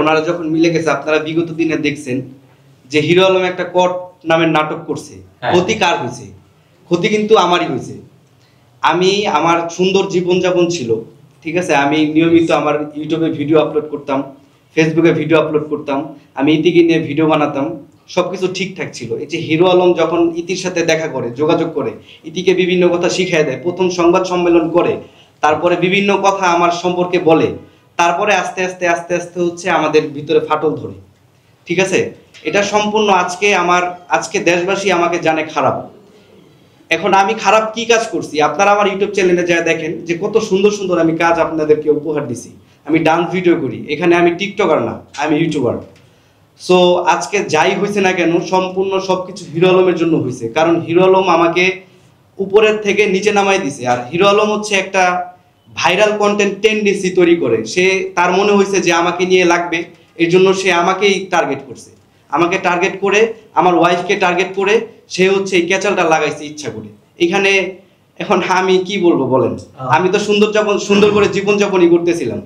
ওনারা যখন মিলে গেছে আপনারা বিগত দিনে দেখছেন যে হিরো আলম একটা কট নামের নাটক করছে। ক্ষতি কার হয়েছে? ক্ষতি কিন্তু আমারই হয়েছে। আমি আমার সুন্দর জীবনযাপন ছিল, ঠিক আছে। আমি নিয়মিত আমার ইউটিউবে ভিডিও আপলোড করতাম, ফেসবুকে ভিডিও আপলোড করতাম, আমি ইতিকে নিয়ে ভিডিও বানাতাম, সবকিছু ঠিকঠাক ছিল। এই যে হিরো আলম যখন ইতির সাথে দেখা করে, যোগাযোগ করে, ইতিকে বিভিন্ন কথা শিখিয়ে দেয়, প্রথম সংবাদ সম্মেলন করে, তারপরে বিভিন্ন কথা আমার সম্পর্কে বলে, তারপরে আস্তে আস্তে আস্তে আস্তে হচ্ছে আমাদের ভিতরে ফাটল ধরে, ঠিক আছে। এটা সম্পূর্ণ আজকে দেশবাসী আমাকে জানে খারাপ। এখন আমি খারাপ কি কাজ করছি আপনারা আমার ইউটিউব চ্যানেলে যা দেখেন যে কত সুন্দর সুন্দর আমি কাজ আপনাদেরকে উপহার দিছি। আমি ডান্স ভিডিও করি, এখানে আমি টিকটকার না, আমি ইউটিউবার। সো আজকে যাই হয়েছে না কেন সম্পূর্ণ সবকিছু হিরো আলমের জন্য হয়েছে, কারণ হিরো আলম আমাকে উপরের থেকে নিচে নামাই দিছে। আর হিরো আলম হচ্ছে একটা ভাইরাল কন্টেন্ট টেন্ডেন্সি তৈরি করে, সে তার মনে হয়েছে যে আমাকে নিয়ে লাগবে, এর জন্য সে আমাকেই টার্গেট করছে। আমাকে টার্গেট করে, আমার ওয়াইফকে টার্গেট করে সে হচ্ছে এই ক্যাচালটা লাগাইছে ইচ্ছা করে এখানে। এখন আমি কি বলবো বলেন, আমি তো সুন্দর করে জীবনযাপনই করতেছিলাম।